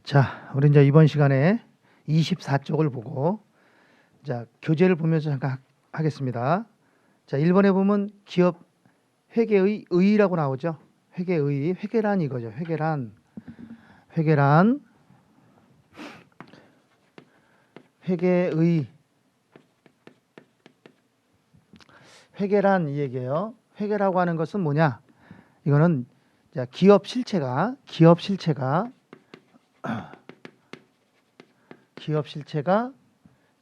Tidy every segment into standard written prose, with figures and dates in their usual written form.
자, 우리 이제 이번 시간에 24쪽을 보고 자, 교재를 보면서 잠깐 하겠습니다. 자, 1번에 보면 기업 회계의 의의라고 나오죠. 회계의, 회계란 이거죠. 회계란 회계의 회계란 이 얘기예요. 회계라고 하는 것은 뭐냐? 이거는 자, 기업 실체가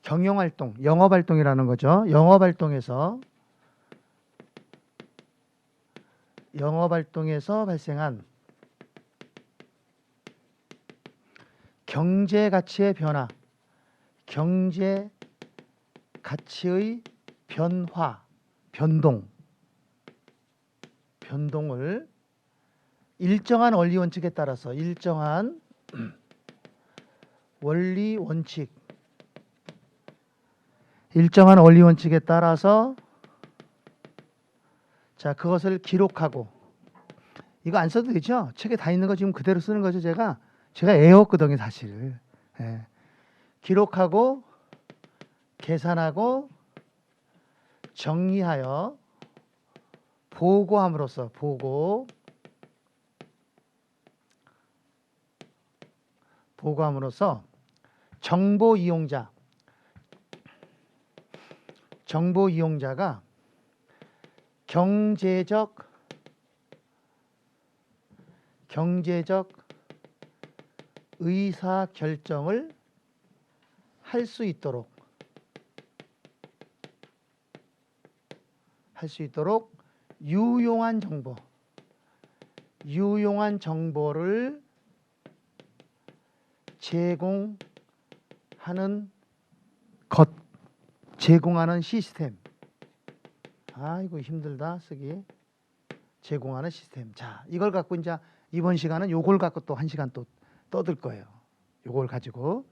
경영활동, 영업활동이라는 거죠. 영업활동에서 발생한 경제가치의 변화, 경제가치의 변동을 일정한 원리 원칙에 따라서 일정한 원리 원칙에 따라서 자, 그것을 기록하고 이거 안 써도 되죠? 책에 다 있는 거 지금 그대로 쓰는 거죠. 제가 애웠거든요, 사실. 예. 기록하고 계산하고 정리하여 보고함으로써 정보 이용자가 경제적 의사 결정을 할 수 있도록 유용한 정보를 제공하는 시스템. 아이고 힘들다 쓰기. 제공하는 시스템. 자, 이걸 갖고 이제 이번 시간은 요걸 갖고 또 한 시간 또 떠들 거예요. 요걸 가지고.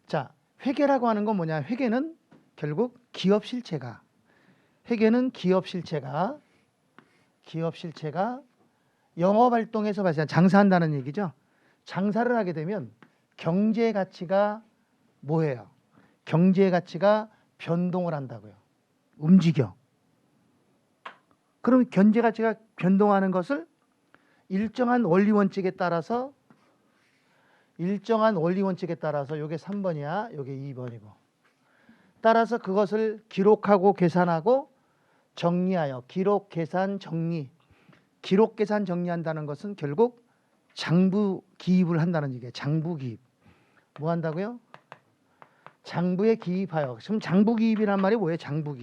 자, 회계라고 하는 건 뭐냐? 회계는 결국 기업 실체가 영업 활동에서 발생한 장사한다는 얘기죠. 장사를 하게 되면 경제 가치가 뭐예요? 경제 가치가 변동을 한다고요. 움직여. 그럼 경제 가치가 변동하는 것을 일정한 원리 원칙에 따라서 요게 3번이야. 요게 2번이고. 따라서 그것을 기록하고 계산하고 정리하여 기록, 계산, 정리한다는 것은 결국 장부 기입을 한다는 얘기예요. 장부 기입. 뭐 한다고요? 장부에 기입하여. 지금 장부 기입이란 말이 뭐예요? 장부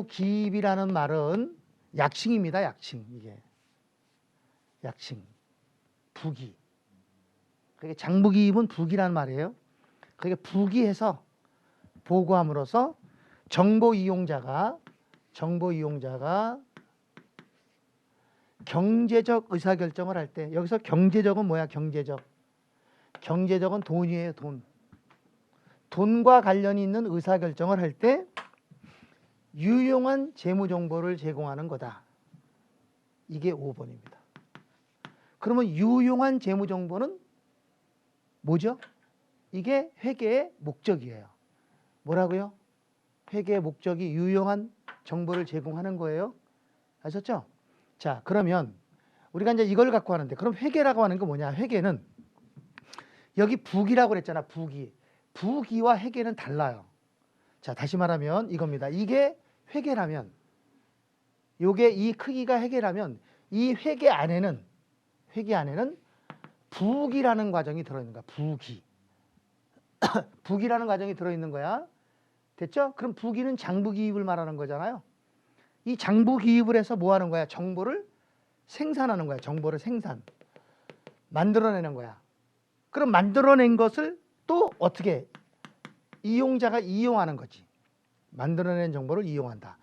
기입이라는 말은 약칭입니다. 이게 약칭. 부기. 그게 장부 기입은 부기란 말이에요. 그게 부기해서 보고함으로써 정보 이용자가 경제적 의사결정을 할 때, 여기서 경제적은 뭐야? 경제적은 돈이에요. 돈과 관련이 있는 의사결정을 할 때 유용한 재무정보를 제공하는 거다. 이게 5번입니다. 그러면 유용한 재무정보는 뭐죠? 이게 회계의 목적이에요. 뭐라고요? 회계의 목적이 유용한 정보를 제공하는 거예요. 아셨죠? 자, 그러면 우리가 이제 이걸 갖고 하는데, 그럼 회계라고 하는 거 뭐냐? 회계는 여기 부기라고 그랬잖아. 부기와 회계는 달라요. 자, 다시 말하면 이겁니다. 이게 회계라면, 요게 이 크기가 회계라면, 이 회계 안에는 부기라는 과정이 들어있는 거야. 부기라는 과정이 들어있는 거야. 됐죠? 그럼 부기는 장부 기입을 말하는 거잖아요. 이 장부 기입을 해서 뭐 하는 거야? 정보를 생산하는 거야. 만들어내는 거야. 그럼 만들어낸 것을 또 어떻게 이용자가 이용하는 거지. 만들어낸 정보를 이용한다.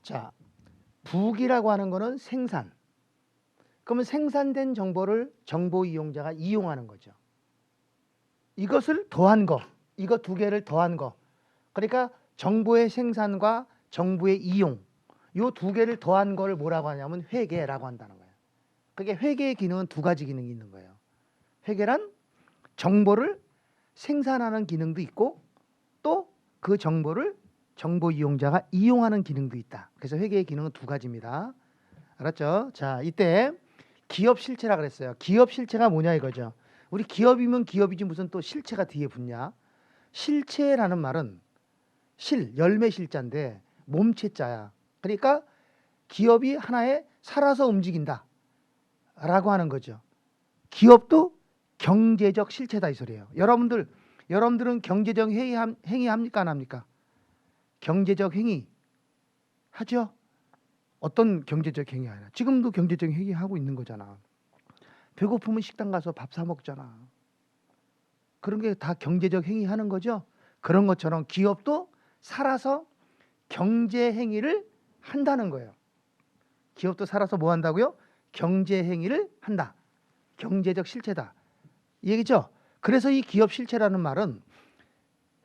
자, 부기라고 하는 거는 생산. 그러면 생산된 정보를 정보 이용자가 이용하는 거죠. 이것을 더한 거, 이거 두 개를 더한 거. 그러니까 정보의 생산과 정보의 이용, 이 두 개를 더한 걸 뭐라고 하냐면 회계라고 한다는 거예요. 그게 회계의 기능은 두 가지 기능이 있는 거예요. 회계란 정보를 생산하는 기능도 있고 또 그 정보를 정보 이용자가 이용하는 기능도 있다. 그래서 회계의 기능은 두 가지입니다. 알았죠? 자, 이때 기업 실체라 그랬어요. 기업 실체가 뭐냐 이거죠. 우리 기업이면 기업이지 무슨 또 실체가 뒤에 붙냐. 실체라는 말은 열매 실자인데 몸체자야. 그러니까 기업이 하나의 살아서 움직인다 라고 하는 거죠. 기업도 경제적 실체다 이 소리예요. 여러분들은 경제적 행위 합니까 안 합니까? 경제적 행위 하죠? 어떤 경제적 행위 하나? 지금도 경제적 행위 하고 있는 거잖아. 배고프면 식당 가서 밥 사 먹잖아. 그런 게 다 경제적 행위 하는 거죠. 그런 것처럼 기업도 살아서 경제 행위를 한다는 거예요. 기업도 살아서 뭐 한다고요? 경제 행위를 한다. 경제적 실체다. 이 얘기죠. 그래서 이 기업 실체라는 말은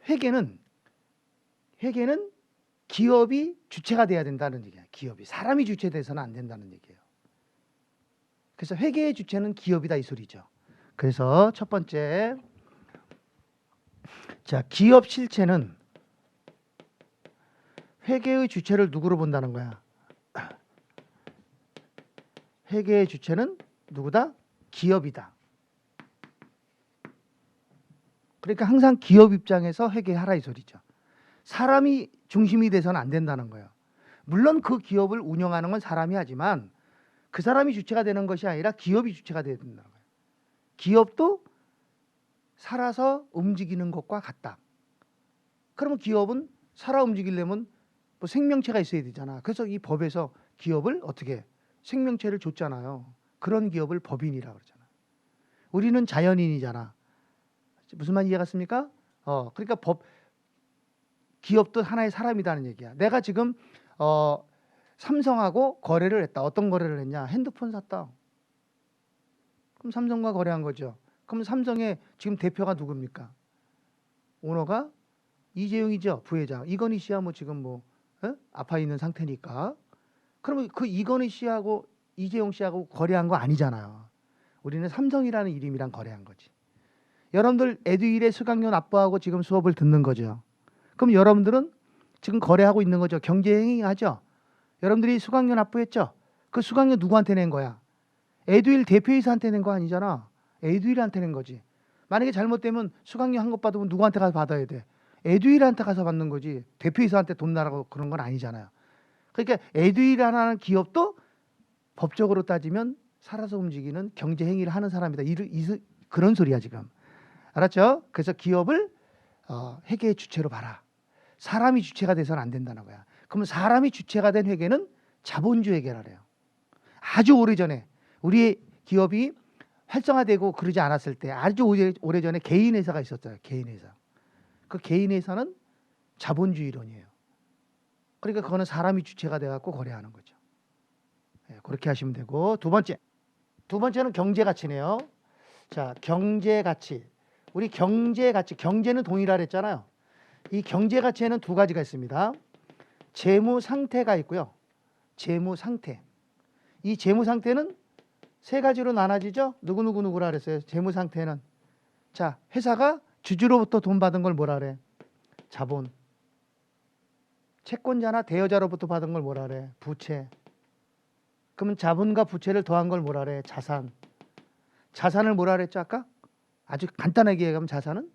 회계는 기업이 주체가 돼야 된다는 얘기야. 기업이 사람이 주체돼서는 안 된다는 얘기예요. 그래서 회계의 주체는 기업이다 이 소리죠. 그래서 첫 번째, 자, 기업 실체는 회계의 주체를 누구로 본다는 거야? 회계의 주체는 누구다? 기업이다. 그러니까 항상 기업 입장에서 회계하라 이 소리죠. 사람이 중심이 돼서는 안 된다는 거예요. 물론 그 기업을 운영하는 건 사람이 하지만 그 사람이 주체가 되는 것이 아니라 기업이 주체가 돼야 된다는 거예요. 기업도 살아서 움직이는 것과 같다. 그러면 기업은 살아 움직이려면 뭐 생명체가 있어야 되잖아. 그래서 이 법에서 기업을 어떻게 생명체를 줬잖아요. 그런 기업을 법인이라고 그러잖아. 우리는 자연인이잖아. 무슨 말 이해갔습니까? 그러니까 기업도 하나의 사람이라는 얘기야. 내가 지금 삼성하고 거래를 했다. 어떤 거래를 했냐? 핸드폰 샀다. 그럼 삼성과 거래한 거죠. 그럼 삼성의 지금 대표가 누굽니까? 오너가 이재용이죠. 부회장. 이건희 씨야 뭐 지금 뭐 아파 있는 상태니까. 그러면 그 이건희 씨하고 이재용 씨하고 거래한 거 아니잖아요. 우리는 삼성이라는 이름이랑 거래한 거지. 여러분들 에듀윌의 수강료 납부하고 지금 수업을 듣는 거죠. 그럼 여러분들은 지금 거래하고 있는 거죠. 경제행위 하죠. 여러분들이 수강료 납부했죠. 그 수강료 누구한테 낸 거야? 에듀윌 대표이사한테 낸 거 아니잖아. 에듀윌한테 낸 거지. 만약에 잘못되면 수강료 한 것 받으면 누구한테 가서 받아야 돼? 에듀윌한테 가서 받는 거지. 대표이사한테 돈 나라고 그런 건 아니잖아요. 그러니까 에듀윌이라는 기업도 법적으로 따지면 살아서 움직이는 경제 행위를 하는 사람이다. 그런 소리야 지금. 알았죠? 그래서 기업을 회계의 주체로 봐라. 사람이 주체가 돼서는 안 된다는 거야. 그러면 사람이 주체가 된 회계는 자본주 회계라 그래요. 아주 오래전에 우리 기업이 활성화되고 그러지 않았을 때 아주 오래전에 개인회사가 있었어요. 개인회사. 그 개인회사는 자본주의 이론이에요. 그러니까 그거는 사람이 주체가 돼갖고 거래하는 거죠. 그렇게 하시면 되고 두 번째는 경제가치네요. 자, 경제가치. 우리 경제가치, 경제는 돈이라 그랬잖아요. 이 경제가치에는 두 가지가 있습니다. 재무상태가 있고요. 재무상태. 이 재무상태는 세 가지로 나눠지죠. 누구라 그랬어요. 재무상태는. 자, 회사가 주주로부터 돈 받은 걸 뭐라 그래? 자본. 채권자나 대여자로부터 받은 걸 뭐라 그래? 부채. 그러면 자본과 부채를 더한 걸 뭐라 그래? 자산. 자산을 뭐라 그랬죠 아까? 아주 간단하게 얘기하면 자산은?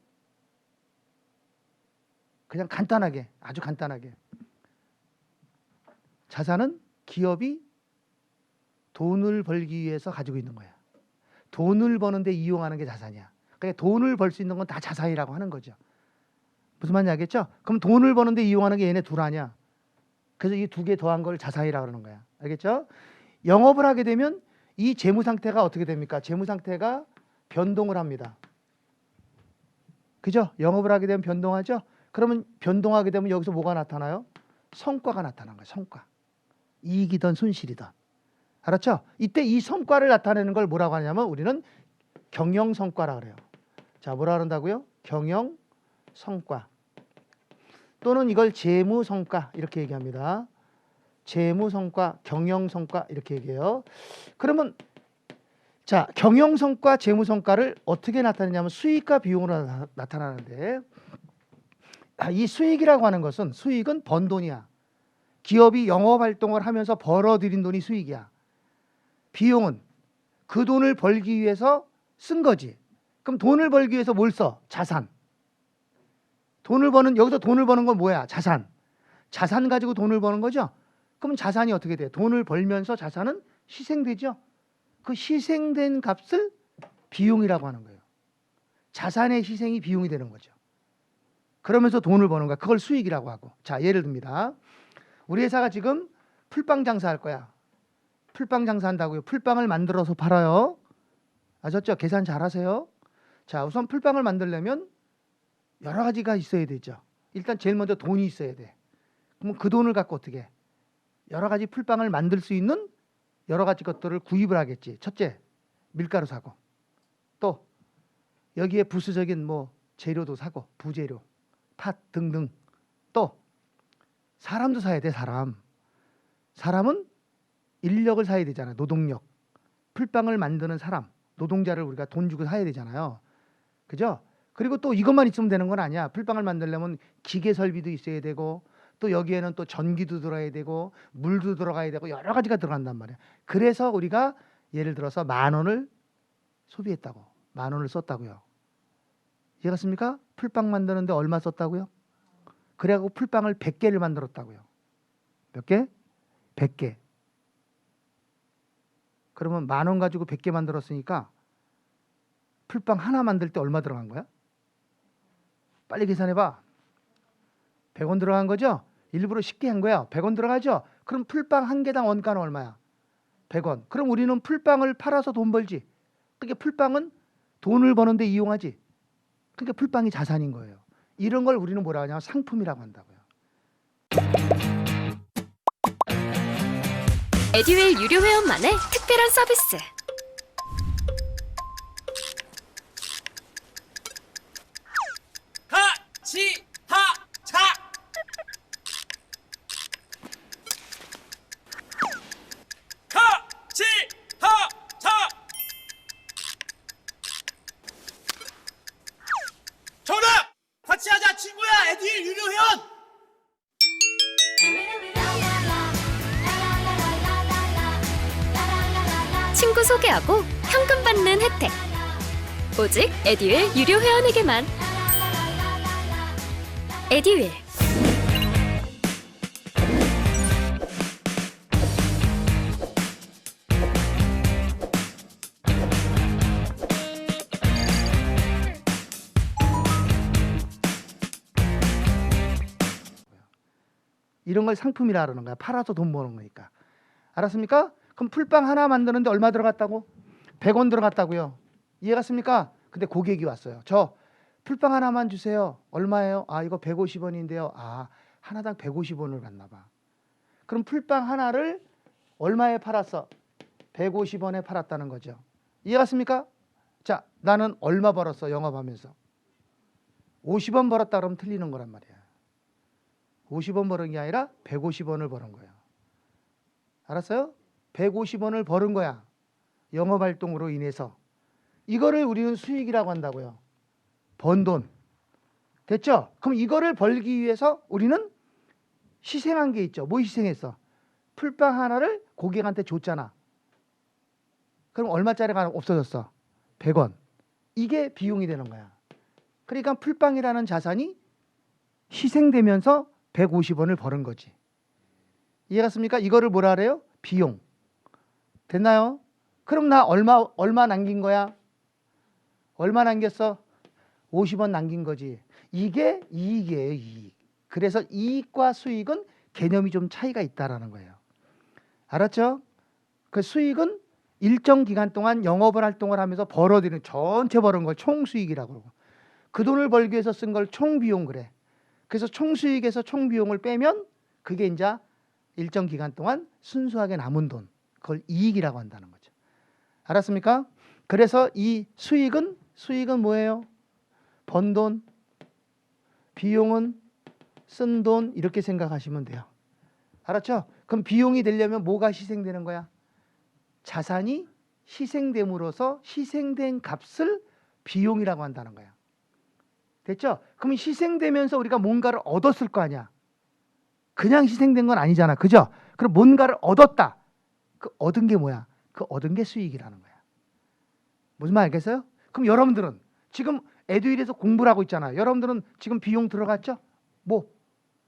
그냥 간단하게, 아주 간단하게. 자산은 기업이 돈을 벌기 위해서 가지고 있는 거야. 돈을 버는데 이용하는 게 자산이야. 그러니까 돈을 벌 수 있는 건 다 자산이라고 하는 거죠. 무슨 말인지 알겠죠? 그럼 돈을 버는데 이용하는 게 얘네 둘 아니야. 그래서 이 두 개 더한 걸 자산이라고 그러는 거야. 알겠죠? 영업을 하게 되면 이 재무 상태가 어떻게 됩니까? 재무 상태가 변동을 합니다. 그죠? 영업을 하게 되면 변동하죠? 그러면 변동하게 되면 여기서 뭐가 나타나요? 성과가 나타나는 거예요. 성과. 이익이든 손실이든. 알았죠? 이때 이 성과를 나타내는 걸 뭐라고 하냐면 우리는 경영성과라 그래요. 자, 뭐라 그런다고요? 경영성과. 또는 이걸 재무성과 이렇게 얘기합니다. 재무성과, 경영성과 이렇게 얘기해요. 그러면 자, 경영성과 재무성과를 어떻게 나타내냐면 수익과 비용으로 나타나는데, 이 수익이라고 하는 것은, 수익은 번 돈이야. 기업이 영업활동을 하면서 벌어들인 돈이 수익이야. 비용은 그 돈을 벌기 위해서 쓴 거지. 그럼 돈을 벌기 위해서 뭘 써? 자산. 여기서 돈을 버는 건 뭐야? 자산. 자산 가지고 돈을 버는 거죠. 그럼 자산이 어떻게 돼? 돈을 벌면서 자산은 희생되죠. 그 희생된 값을 비용이라고 하는 거예요. 자산의 희생이 비용이 되는 거죠. 그러면서 돈을 버는 거야. 그걸 수익이라고 하고. 자, 예를 듭니다. 우리 회사가 지금 풀빵 장사할 거야. 풀빵 장사한다고요. 풀빵을 만들어서 팔아요. 아셨죠? 계산 잘하세요. 자, 우선 풀빵을 만들려면 여러 가지가 있어야 되죠. 일단 제일 먼저 돈이 있어야 돼. 그럼 그 돈을 갖고 어떻게 해? 여러 가지 풀빵을 만들 수 있는 여러 가지 것들을 구입을 하겠지. 첫째, 밀가루 사고, 또 여기에 부수적인 뭐 재료도 사고, 부재료, 팥 등등. 또 사람도 사야 돼. 사람은 인력을 사야 되잖아. 노동력. 풀빵을 만드는 사람, 노동자를 우리가 돈 주고 사야 되잖아요. 그죠? 그리고 또 이것만 있으면 되는 건 아니야. 풀빵을 만들려면 기계 설비도 있어야 되고, 또 여기에는 또 전기도 들어야 되고, 물도 들어가야 되고, 여러 가지가 들어간단 말이야. 그래서 우리가 예를 들어서 10,000원을 소비했다고, 10,000원을 썼다고요. 이해갔습니까? 풀빵 만드는데 얼마 썼다고요? 그래갖고 풀빵을 100개를 만들었다고요. 몇 개? 100개. 그러면 10,000원 가지고 100개 만들었으니까 풀빵 하나 만들 때 얼마 들어간 거야? 빨리 계산해봐. 100원 들어간 거죠? 일부러 쉽게 한 거야. 100원 들어가죠? 그럼 풀빵 한 개당 원가는 얼마야? 100원. 그럼 우리는 풀빵을 팔아서 돈 벌지. 그러니까 풀빵은 돈을 버는데 이용하지. 그러니까 풀빵이 자산인 거예요. 이런 걸 우리는 뭐라 하냐면 상품이라고 한다고요. 에듀윌 유료 회원만의 특별한 서비스. 하치하차 하치하차 정답! 같이 하자 친구야. 에듀윌 유료 회원. 친구 소개하고 현금 받는 혜택. 오직 에듀윌 유료 회원에게만. 에듀윌. 이런 걸 상품이라 그러는 거야. 팔아서 돈 버는 거니까. 알았습니까? 그럼 풀빵 하나 만드는데 얼마 들어갔다고? 100원 들어갔다고요. 이해갔습니까? 근데 고객이 왔어요. 저 풀빵 하나만 주세요. 얼마예요? 아, 이거 150원인데요. 아, 하나당 150원을 받나 봐. 그럼 풀빵 하나를 얼마에 팔았어? 150원에 팔았다는 거죠. 이해갔습니까? 자, 나는 얼마 벌었어? 영업하면서. 50원 벌었다 그러면 틀리는 거란 말이야. 50원 버는 게 아니라 150원을 버는 거예요. 알았어요? 150원을 버는 거야. 영업활동으로 인해서. 이거를 우리는 수익이라고 한다고요. 번 돈. 됐죠? 그럼 이거를 벌기 위해서 우리는 희생한 게 있죠. 뭐 희생했어? 풀빵 하나를 고객한테 줬잖아. 그럼 얼마짜리가 없어졌어? 100원. 이게 비용이 되는 거야. 그러니까 풀빵이라는 자산이 희생되면서 150원을 버는 거지. 이해갔습니까? 이거를 뭐라 그래요? 비용. 됐나요? 그럼 나 얼마 남긴 거야? 얼마 남겼어? 50원 남긴 거지. 이게 이익이에요, 이익. 그래서 이익과 수익은 개념이 좀 차이가 있다라는 거예요. 알았죠? 그 수익은 일정 기간 동안 영업을 활동을 하면서 벌어들이는 전체 벌은 걸 총수익이라고 그러고, 그 돈을 벌기 위해서 쓴 걸 총비용 그래. 그래서 총수익에서 총비용을 빼면 그게 이제 일정 기간 동안 순수하게 남은 돈, 그걸 이익이라고 한다는 거죠. 알았습니까? 그래서 이 수익은 뭐예요? 번 돈, 비용은 쓴 돈, 이렇게 생각하시면 돼요. 알았죠? 그럼 비용이 되려면 뭐가 희생되는 거야? 자산이 희생됨으로써 희생된 값을 비용이라고 한다는 거야. 됐죠? 그럼 희생되면서 우리가 뭔가를 얻었을 거 아니야. 그냥 희생된 건 아니잖아. 그죠? 그럼 뭔가를 얻었다. 그 얻은 게 뭐야? 그 얻은 게 수익이라는 거야. 무슨 말 알겠어요? 그럼 여러분들은 지금 에듀윌에서 공부를 하고 있잖아요. 여러분들은 지금 비용 들어갔죠? 뭐?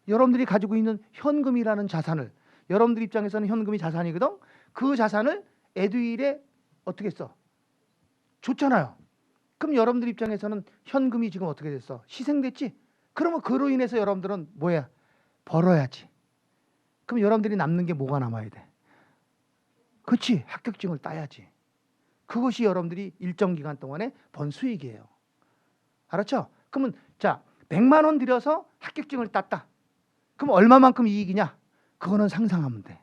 여러분들이 가지고 있는 현금이라는 자산을, 여러분들 입장에서는 현금이 자산이거든? 그 자산을 에듀윌에 어떻게 써? 줬잖아요. 그럼 여러분들 입장에서는 현금이 지금 어떻게 됐어? 희생됐지? 그러면 그로 인해서 여러분들은 뭐야? 벌어야지. 그럼 여러분들이 남는 게 뭐가 남아야 돼? 그렇지. 합격증을 따야지. 그것이 여러분들이 일정 기간 동안에 번 수익이에요. 알았죠? 그러면 자, 100만 원 들여서 합격증을 땄다. 그럼 얼마만큼 이익이냐? 그거는 상상하면 돼.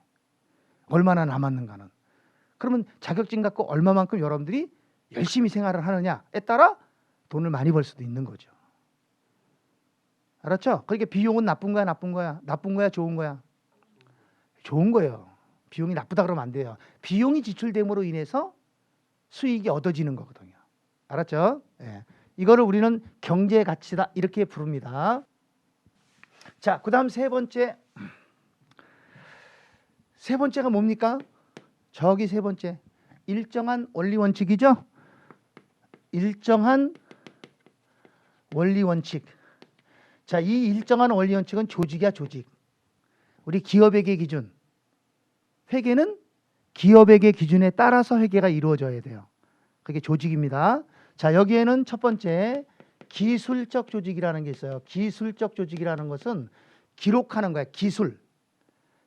얼마나 남았는가는. 그러면 자격증 갖고 얼마만큼 여러분들이 열심히 생활을 하느냐에 따라 돈을 많이 벌 수도 있는 거죠. 알았죠? 그러니까 비용은 나쁜 거야, 나쁜 거야? 나쁜 거야, 좋은 거야? 좋은 거예요. 비용이 나쁘다 그러면 안 돼요. 비용이 지출됨으로 인해서 수익이 얻어지는 거거든요. 알았죠? 예. 이거를 우리는 경제 가치다 이렇게 부릅니다. 자, 그다음 세 번째가 뭡니까? 저기 세 번째. 일정한 원리 원칙이죠? 일정한 원리 원칙. 자, 이 일정한 원리 원칙은 조직이야, 조직. 우리 기업에게 기준. 회계는 기업에게 기준에 따라서 회계가 이루어져야 돼요. 그게 조직입니다. 자, 여기에는 첫 번째 기술적 조직이라는 게 있어요. 기술적 조직이라는 것은 기록하는 거야. 기술.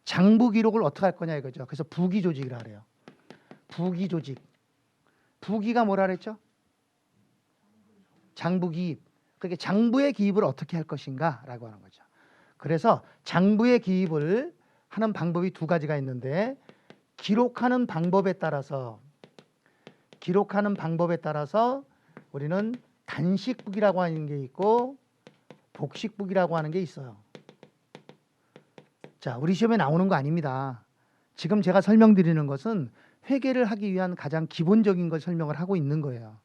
장부 기록을 어떻게 할 거냐 이거죠. 그래서 부기 조직이라 그래요. 부기 조직. 부기가 뭐라 그랬죠? 장부 기입. 그러니까 장부의 기입을 어떻게 할 것인가 라고 하는 거죠. 그래서 장부의 기입을 하는 방법이 두 가지가 있는데 기록하는 방법에 따라서 우리는 단식북이라고 하는 게 있고 복식북이라고 하는 게 있어요. 자, 우리 시험에 나오는 거 아닙니다. 지금 제가 설명드리는 것은 회계를 하기 위한 가장 기본적인 걸 설명을 하고 있는 거예요.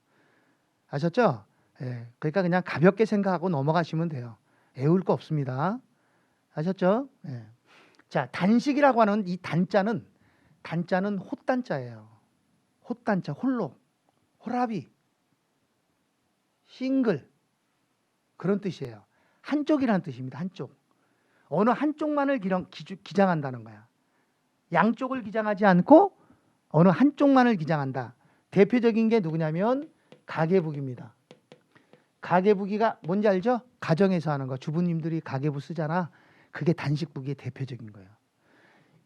아셨죠? 예, 그러니까 그냥 가볍게 생각하고 넘어가시면 돼요. 애울 거 없습니다. 아셨죠? 예. 자, 단식이라고 하는 이 단자는 헛단자예요. 헛단자, 홀로, 호라비, 싱글 그런 뜻이에요. 한쪽이라는 뜻입니다. 한쪽. 어느 한쪽만을 기장한다는 거야. 양쪽을 기장하지 않고 어느 한쪽만을 기장한다. 대표적인 게 누구냐면 가계부기입니다. 가계부기가 뭔지 알죠? 가정에서 하는 거. 주부님들이 가계부 쓰잖아. 그게 단식부기의 대표적인 거예요.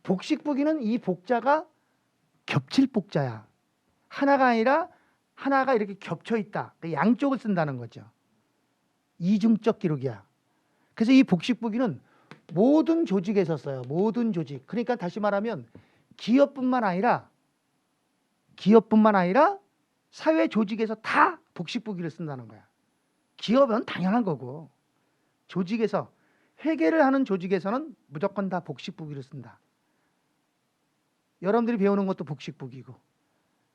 복식부기는 이 복자가 겹칠 복자야. 하나가 아니라 하나가 이렇게 겹쳐 있다. 양쪽을 쓴다는 거죠. 이중적 기록이야. 그래서 이 복식부기는 모든 조직에서 써요. 모든 조직. 그러니까 다시 말하면 기업뿐만 아니라 사회 조직에서 다 복식부기를 쓴다는 거야. 기업은 당연한 거고 조직에서 회계를 하는 조직에서는 무조건 다 복식부기를 쓴다. 여러분들이 배우는 것도 복식부기고.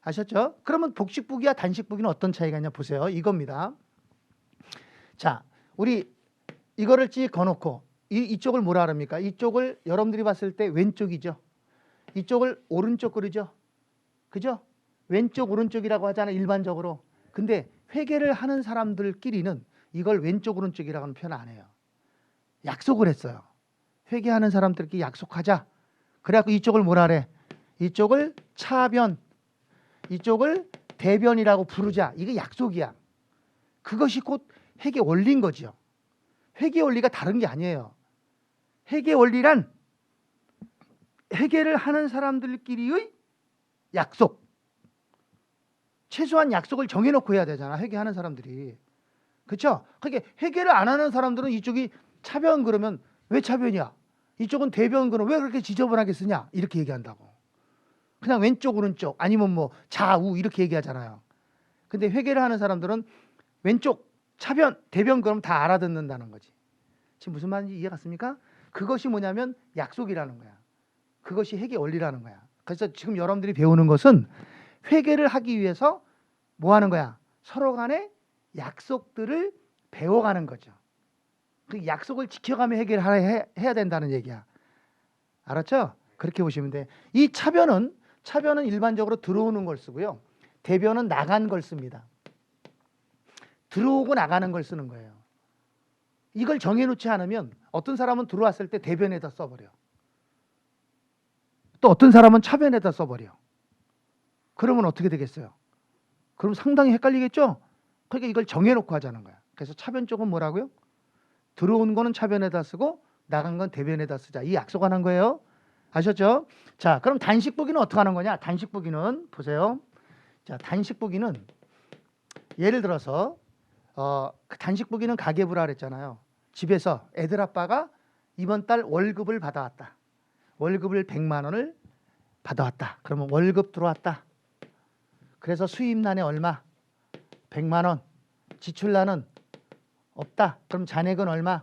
아셨죠? 그러면 복식부기와 단식부기는 어떤 차이가 있냐 보세요. 이겁니다. 자, 우리 이거를 찍 거놓고 이쪽을 뭐라 그럽니까? 이쪽을 여러분들이 봤을 때 왼쪽이죠. 이쪽을 오른쪽 그러죠. 그죠? 왼쪽 오른쪽이라고 하잖아요. 일반적으로. 근데 회계를 하는 사람들끼리는 이걸 왼쪽 오른쪽이라고 하는 표현 안 해요. 약속을 했어요. 회계하는 사람들끼리 약속하자. 그래갖고 이쪽을 뭐라 그래? 이쪽을 차변, 이쪽을 대변이라고 부르자. 이게 약속이야. 그것이 곧 회계 원리인 거죠. 회계 원리가 다른 게 아니에요. 회계 원리란 회계를 하는 사람들끼리의 약속. 최소한 약속을 정해놓고 해야 되잖아. 회계하는 사람들이. 그렇죠? 그러니까 회계를 안 하는 사람들은 이쪽이 차변 그러면 왜 차변이야? 이쪽은 대변 그러면 왜 그렇게 지저분하게 쓰냐? 이렇게 얘기한다고. 그냥 왼쪽 오른쪽 아니면 뭐 좌우 이렇게 얘기하잖아요. 근데 회계를 하는 사람들은 왼쪽 차변 대변 그러면 다 알아듣는다는 거지. 지금 무슨 말인지 이해 갔습니까? 그것이 뭐냐면 약속이라는 거야. 그것이 회계 원리라는 거야. 그래서 지금 여러분들이 배우는 것은 회계를 하기 위해서 뭐 하는 거야? 서로 간에 약속들을 배워가는 거죠. 그 약속을 지켜가며 회계를 해야 된다는 얘기야. 알았죠? 그렇게 보시면 돼. 이 차변은 일반적으로 들어오는 걸 쓰고요. 대변은 나간 걸 씁니다. 들어오고 나가는 걸 쓰는 거예요. 이걸 정해놓지 않으면 어떤 사람은 들어왔을 때 대변에다 써버려. 또 어떤 사람은 차변에다 써버려. 그러면 어떻게 되겠어요? 그럼 상당히 헷갈리겠죠? 그러니까 이걸 정해놓고 하자는 거야. 그래서 차변 쪽은 뭐라고요? 들어온 거는 차변에다 쓰고 나간 건 대변에다 쓰자. 이 약속하는 거예요. 아셨죠? 자, 그럼 단식부기는 어떻게 하는 거냐? 단식부기는 보세요. 자, 단식부기는 예를 들어서 그 단식부기는 가계부라 그랬잖아요. 집에서 애들 아빠가 이번 달 월급을 받아왔다. 월급을 100만 원을 받아왔다. 그러면 월급 들어왔다. 그래서 수입란에 얼마? 100만 원. 지출란은 없다. 그럼 잔액은 얼마?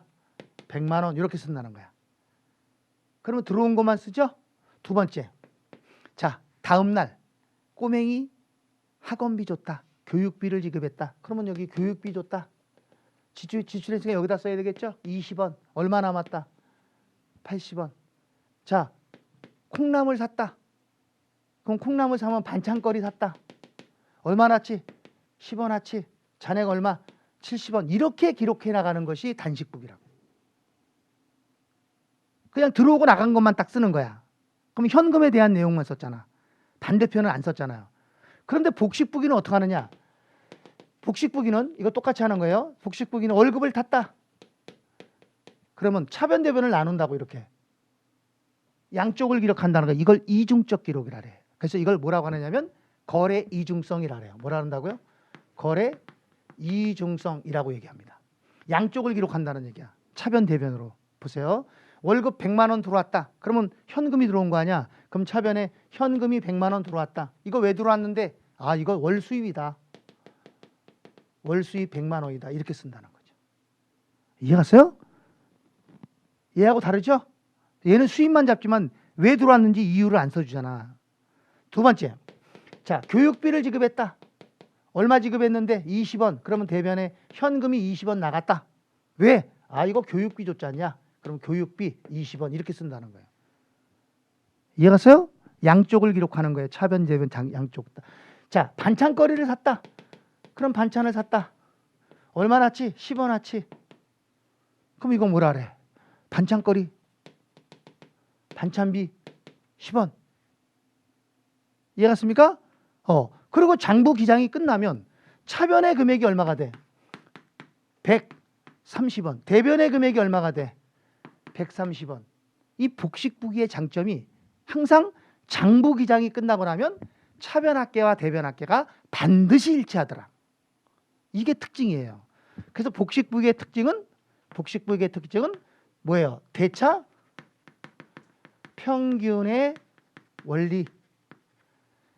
100만 원. 이렇게 쓴다는 거야. 그러면 들어온 것만 쓰죠? 두 번째. 자, 다음 날 꼬맹이 학원비 줬다. 교육비를 지급했다. 그러면 여기 교육비 줬다. 지출했으니까 여기다 써야 되겠죠? 20원. 얼마 남았다? 80원. 자, 콩나물 샀다. 그럼 콩나물 사면 반찬거리 샀다. 얼마 났지? 10원 났지. 잔액 얼마? 70원. 이렇게 기록해 나가는 것이 단식부기라고. 그냥 들어오고 나간 것만 딱 쓰는 거야. 그럼 현금에 대한 내용만 썼잖아. 반대편은 안 썼잖아요. 그런데 복식부기는 어떻게 하느냐? 복식부기는 이거 똑같이 하는 거예요. 복식부기는 월급을 탔다. 그러면 차변 대변을 나눈다고 이렇게. 양쪽을 기록한다는 거. 이걸 이중적 기록이라 그래. 그래서 이걸 뭐라고 하느냐면 거래 이중성이라 그래요. 뭐라 한다고요? 거래 이중성이라고 얘기합니다. 양쪽을 기록한다는 얘기야. 차변 대변으로. 보세요. 월급 100만 원 들어왔다. 그러면 현금이 들어온 거 아니야? 그럼 차변에 현금이 100만 원 들어왔다. 이거 왜 들어왔는데? 아, 이거 월 수입이다. 월 수입 100만 원이다. 이렇게 쓴다는 거죠. 이해갔어요? 얘하고 다르죠? 얘는 수입만 잡지만 왜 들어왔는지 이유를 안 써주잖아. 두 번째. 자, 교육비를 지급했다. 얼마 지급했는데? 20원. 그러면 대변에 현금이 20원 나갔다. 왜? 아, 이거 교육비 줬지 않냐? 그럼 교육비 20원 이렇게 쓴다는 거예요. 이해갔어요? 양쪽을 기록하는 거예요. 차변, 대변, 양쪽. 자, 반찬거리를 샀다. 그럼 반찬을 샀다. 얼마 났지? 10원 났지. 그럼 이거 뭐라 그래? 반찬거리, 반찬비 10원. 이해갔습니까? 그리고 장부 기장이 끝나면 차변의 금액이 얼마가 돼? 130원. 대변의 금액이 얼마가 돼? 130원. 이 복식부기의 장점이 항상 장부 기장이 끝나고 나면 차변합계와 대변합계가 반드시 일치하더라. 이게 특징이에요. 그래서 복식부기의 특징은 뭐예요? 대차 평균의 원리.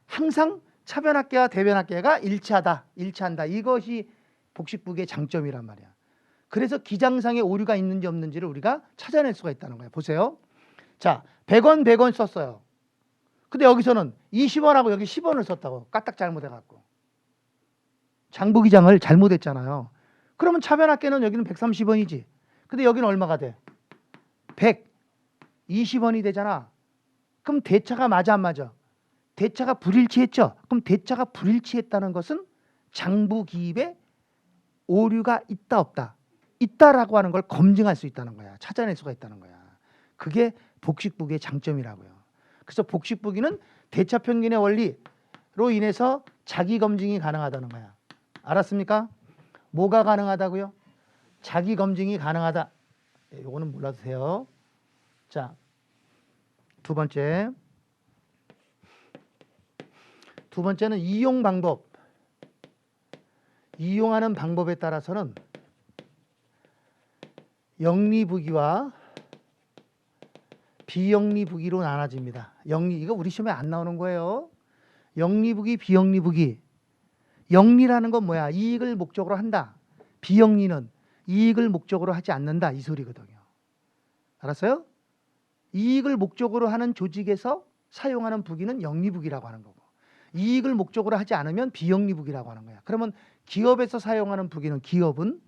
항상 차변합계와 대변합계가 일치한다. 이것이 복식부기의 장점이란 말이야. 그래서 기장상에 오류가 있는지 없는지를 우리가 찾아낼 수가 있다는 거예요. 보세요. 자, 100원 썼어요. 근데 여기서는 20원하고 여기 10원을 썼다고. 까딱 잘못해갖고. 장부기장을 잘못했잖아요. 그러면 차변합계는 여기는 130원이지. 근데 여기는 얼마가 돼? 120원이 되잖아. 그럼 대차가 맞아 안 맞아? 대차가 불일치했죠. 그럼 대차가 불일치했다는 것은 장부기입에 오류가 있다 없다. 있다라고 하는 걸 검증할 수 있다는 거야. 찾아낼 수가 있다는 거야. 그게 복식부기의 장점이라고요. 그래서 복식부기는 대차평균의 원리로 인해서 자기 검증이 가능하다는 거야. 알았습니까? 뭐가 가능하다고요? 자기 검증이 가능하다. 이거는 몰라도 돼요. 자, 두 번째는 이용 방법. 이용하는 방법에 따라서는 영리부기와 비영리부기로 나눠집니다. 이거 우리 시험에 안 나오는 거예요. 영리부기, 비영리부기. 영리라는 건 뭐야? 이익을 목적으로 한다. 비영리는 이익을 목적으로 하지 않는다. 이 소리거든요. 알았어요? 이익을 목적으로 하는 조직에서 사용하는 부기는 영리부기라고 하는 거고, 이익을 목적으로 하지 않으면 비영리부기라고 하는 거야. 그러면 기업에서 사용하는 부기는 기업은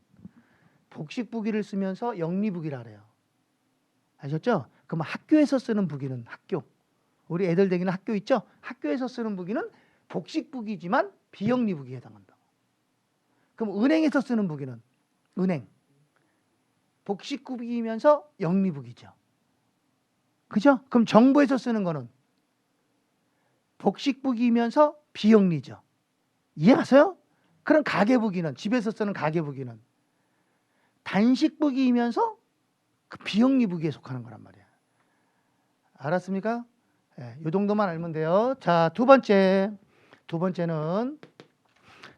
복식부기를 쓰면서 영리부기라 그래요. 아셨죠? 그럼 학교에서 쓰는 부기는 학교. 우리 애들 댕기는 학교 있죠? 학교에서 쓰는 부기는 복식부기지만 비영리부기에 해당한다. 그럼 은행에서 쓰는 부기는 은행. 복식부기이면서 영리부기죠. 그죠? 그럼 정부에서 쓰는 거는 복식부기이면서 비영리죠. 이해가세요? 그럼 가계부기는 집에서 쓰는 가계부기는 단식부기이면서 그 비영리부기에 속하는 거란 말이야. 알았습니까? 예, 이 정도만 알면 돼요. 자, 두 번째는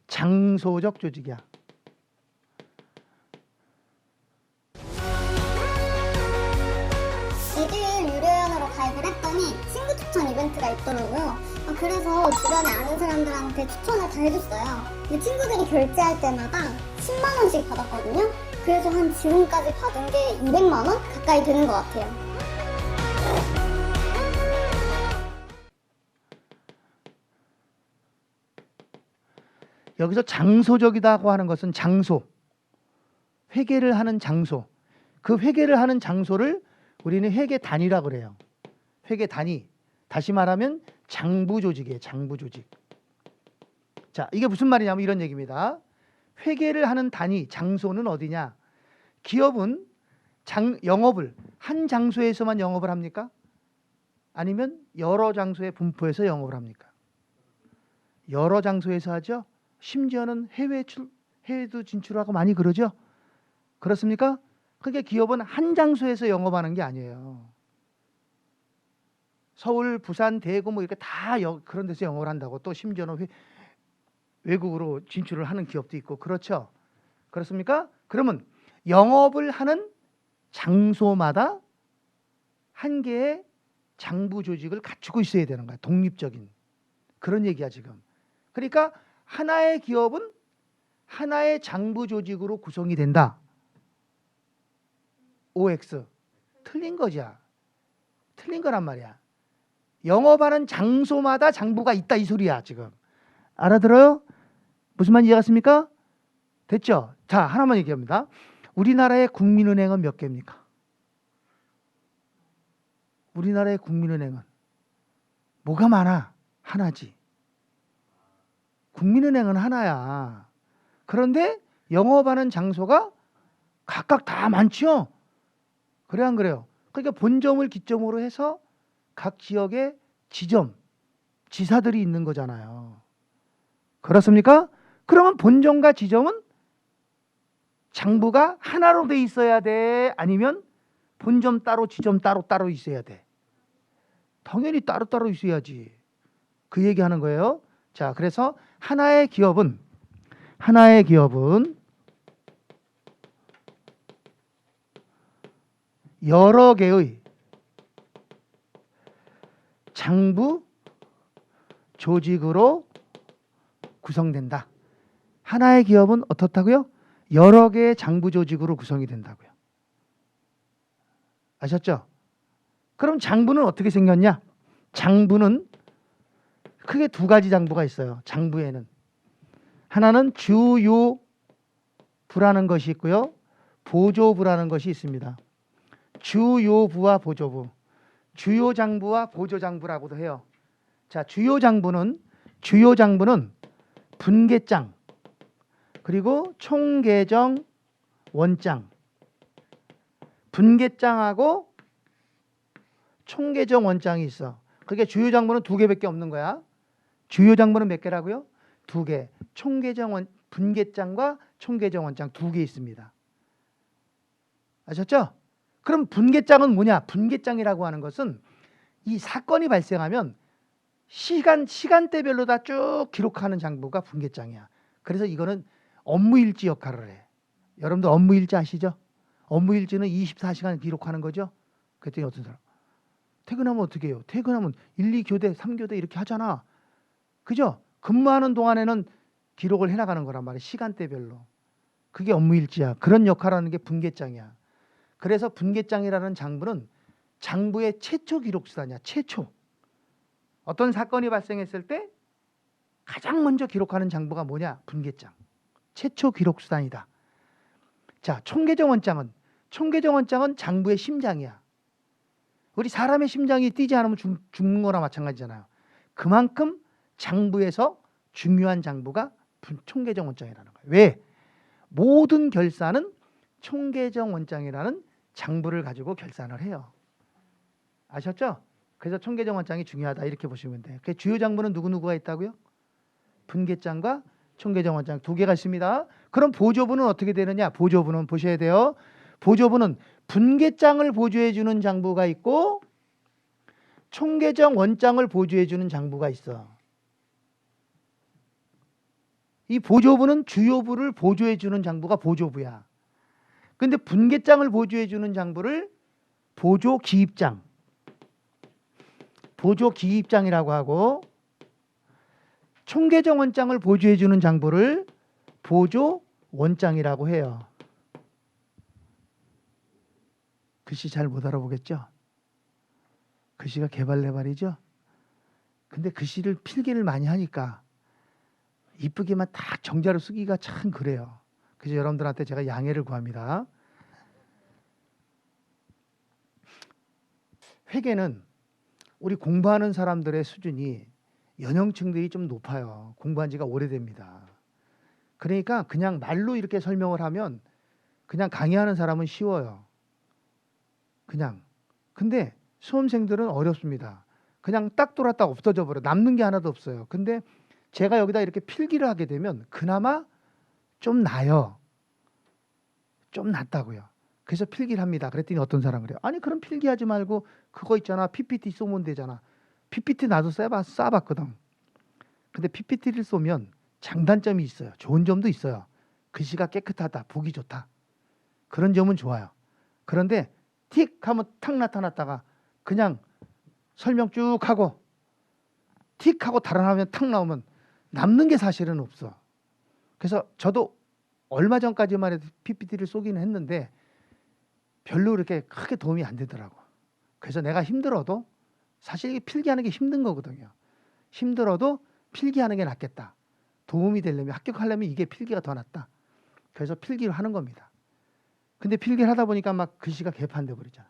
장소적 조직이야. 에듀윌 유료회원으로 가입을 했더니 친구 추천 이벤트가 있더라고요. 그래서 주변에 아는 사람들한테 추천을 다 해줬어요. 근데 친구들이 결제할 때마다 10만 원씩 받았거든요. 그래서 한 지금까지 받은 게 200만 원 가까이 되는 것 같아요. 여기서 장소적이다고 하는 것은 장소, 회계를 하는 장소. 그 회계를 하는 장소를 우리는 회계 단위라고 그래요. 회계 단위. 다시 말하면 장부 조직이에요. 장부 조직. 자, 이게 무슨 말이냐면 이런 얘기입니다. 회계를 하는 단위, 장소는 어디냐? 기업은 영업을 한 장소에서만 영업을 합니까? 아니면 여러 장소에 분포해서 영업을 합니까? 여러 장소에서 하죠. 심지어는 해외도 진출하고 많이 그러죠. 그렇습니까? 그러니까 기업은 한 장소에서 영업하는 게 아니에요. 서울, 부산, 대구 뭐 이렇게 다 그런 데서 영업을 한다고. 또 심지어는 외국으로 진출을 하는 기업도 있고 그렇죠. 그렇습니까? 그러면 영업을 하는 장소마다 한 개의 장부 조직을 갖추고 있어야 되는 거야. 독립적인. 그런 얘기야 지금. 그러니까 하나의 기업은 하나의 장부 조직으로 구성이 된다. OX. 틀린 거죠. 틀린 거란 말이야. 영업하는 장소마다 장부가 있다 이 소리야 지금. 알아들어요? 무슨 말인지 이해갔습니까? 됐죠? 자, 하나만 얘기합니다. 우리나라의 국민은행은 몇 개입니까? 우리나라의 국민은행은 뭐가 많아? 하나지. 국민은행은 하나야. 그런데 영업하는 장소가 각각 다 많죠? 그래 안 그래요? 그러니까 본점을 기점으로 해서 각 지역에 지사들이 있는 거잖아요. 그렇습니까? 그러면 본점과 지점은 장부가 하나로 돼 있어야 돼? 아니면 본점 따로 지점 따로 있어야 돼? 당연히 따로 있어야지. 그 얘기하는 거예요. 자, 그래서 하나의 기업은 여러 개의 장부 조직으로 구성된다. 하나의 기업은 어떻다고요? 여러 개의 장부 조직으로 구성이 된다고요. 아셨죠? 그럼 장부는 어떻게 생겼냐? 장부는 크게 두 가지 장부가 있어요. 장부에는 하나는 주요부라는 것이 있고요. 보조부라는 것이 있습니다. 주요부와 보조부. 주요 장부와 보조 장부라고도 해요. 자, 주요 장부는 분계장 그리고 총계정 원장. 분계장하고 총계정 원장이 있어. 그게 주요 장부는 두 개밖에 없는 거야. 주요 장부는 몇 개라고요? 두 개. 분계장과 총계정 원장 두 개 있습니다. 아셨죠? 그럼 분계장은 뭐냐? 분계장이라고 하는 것은 이 사건이 발생하면 시간대별로 다 쭉 기록하는 장부가 분계장이야. 그래서 이거는 업무일지 역할을 해. 여러분들 업무일지 아시죠? 업무일지는 24시간 기록하는 거죠. 그랬더니 어떤 사람 퇴근하면 어떻게 해요? 퇴근하면 1, 2교대, 3교대 이렇게 하잖아. 그죠? 근무하는 동안에는 기록을 해나가는 거란 말이야. 시간대별로. 그게 업무일지야. 그런 역할을 하는 게 분계장이야. 그래서 분계장이라는 장부는 장부의 최초 기록 수단이야. 최초. 어떤 사건이 발생했을 때 가장 먼저 기록하는 장부가 뭐냐? 분계장. 최초 기록 수단이다. 자, 총계정원장은 장부의 심장이야. 우리 사람의 심장이 뛰지 않으면 죽는 거나 마찬가지잖아요. 그만큼 장부에서 중요한 장부가 총계정원장이라는 거예요. 왜? 모든 결산은 총계정원장이라는 장부를 가지고 결산을 해요. 아셨죠? 그래서 총계정원장이 중요하다 이렇게 보시면 돼요. 그 주요 장부는 누구누구가 있다고요? 분계장과 총계정원장 두 개가 있습니다. 그럼 보조부는 어떻게 되느냐? 보조부는 보셔야 돼요. 보조부는 분계장을 보조해 주는 장부가 있고 총계정원장을 보조해 주는 장부가 있어. 이 보조부는 주요부를 보조해 주는 장부가 보조부야. 근데 분계장을 보조해 주는 장부를 보조기입장이라고 하고 총계정원장을 보조해 주는 장부를 보조원장이라고 해요. 글씨 잘 못 알아보겠죠? 글씨가 개발레발이죠? 근데 글씨를 필기를 많이 하니까 이쁘게만 딱 정자로 쓰기가 참 그래요. 그래서 여러분들한테 제가 양해를 구합니다. 회계는 우리 공부하는 사람들의 수준이 연령층들이 좀 높아요. 공부한 지가 오래됩니다. 그러니까 그냥 말로 이렇게 설명을 하면 그냥 강의하는 사람은 쉬워요. 그냥. 근데 수험생들은 어렵습니다. 그냥 딱 돌았다 없어져 버려. 남는 게 하나도 없어요. 근데 제가 여기다 이렇게 필기를 하게 되면 그나마 좀 나요. 좀 낫다고요. 그래서 필기를 합니다. 그랬더니 어떤 사람은 그래요. 아니 그럼 필기하지 말고 그거 있잖아. PPT 쏘면 되잖아. PPT 나도 쏴봤거든. 근데 PPT를 쏘면 장단점이 있어요. 좋은 점도 있어요. 글씨가 깨끗하다. 보기 좋다. 그런 점은 좋아요. 그런데 틱 하면 탁 나타났다가 그냥 설명 쭉 하고 틱 하고 달아나면 탁 나오면 남는 게 사실은 없어. 그래서 저도 얼마 전까지만 해도 PPT를 쏘기는 했는데 별로 그렇게 크게 도움이 안 되더라고. 그래서 내가 힘들어도 사실 이게 필기하는 게 힘든 거거든요. 힘들어도 필기하는 게 낫겠다. 도움이 되려면 합격하려면 이게 필기가 더 낫다. 그래서 필기를 하는 겁니다. 근데 필기를 하다 보니까 막 글씨가 개판돼 버리잖아.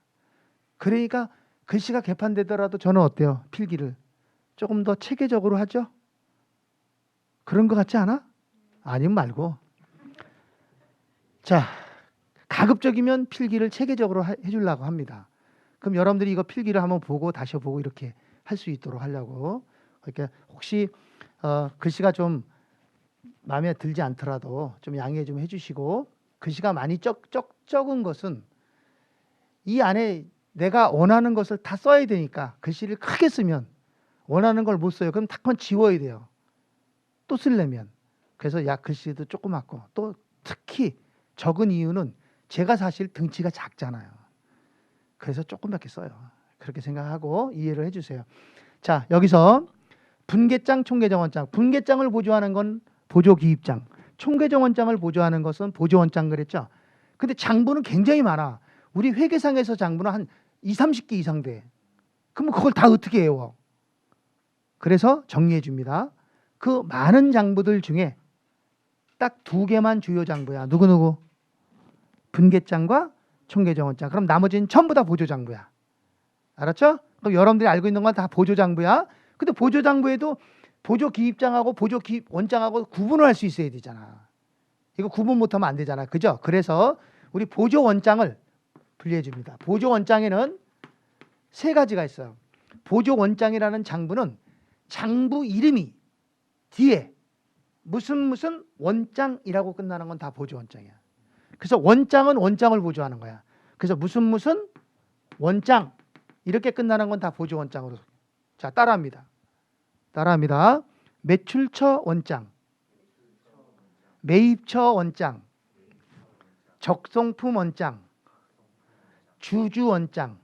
그러니까 글씨가 개판되더라도 저는 어때요? 필기를 조금 더 체계적으로 하죠? 그런 것 같지 않아? 아니면 말고. 자, 가급적이면 필기를 체계적으로 해주려고 합니다. 그럼 여러분들이 이거 필기를 한번 보고 다시 보고 이렇게 할 수 있도록 하려고. 그러니까 혹시 글씨가 좀 마음에 들지 않더라도 좀 양해 좀 해주시고, 글씨가 많이 적은 것은 이 안에 내가 원하는 것을 다 써야 되니까 글씨를 크게 쓰면 원하는 걸 못 써요. 그럼 탁만 지워야 돼요. 또 쓰려면. 그래서 글씨도 조그맣고, 또 특히 적은 이유는 제가 사실 등치가 작잖아요. 그래서 조그맣게 써요. 그렇게 생각하고 이해를 해주세요. 자, 여기서 분계장, 총계정원장. 분계장을 보조하는 건 보조기입장, 총계정원장을 보조하는 것은 보조원장 그랬죠. 근데 장부는 굉장히 많아. 우리 회계상에서 장부는 한 20-30개 이상 돼. 그럼 그걸 다 어떻게 외워? 그래서 정리해 줍니다. 그 많은 장부들 중에 딱 2개만 주요 장부야. 누구누구? 분계장과 총계정원장. 그럼 나머지는 전부 다 보조장부야. 알았죠? 그럼 여러분들이 알고 있는 건 다 보조장부야. 근데 보조장부에도 보조기입장하고 보조기원장하고 구분을 할 수 있어야 되잖아. 이거 구분 못하면 안 되잖아. 그죠? 그래서 우리 보조원장을 분리해 줍니다. 보조원장에는 3가지가 있어요. 보조원장이라는 장부는 장부 이름이 뒤에 무슨 원장이라고 끝나는 건 다 보조원장이야. 그래서 원장은 원장을 보조하는 거야. 그래서 무슨 원장 이렇게 끝나는 건 다 보조원장으로. 자, 따라합니다. 매출처 원장, 매입처 원장, 적송품 원장, 주주 원장,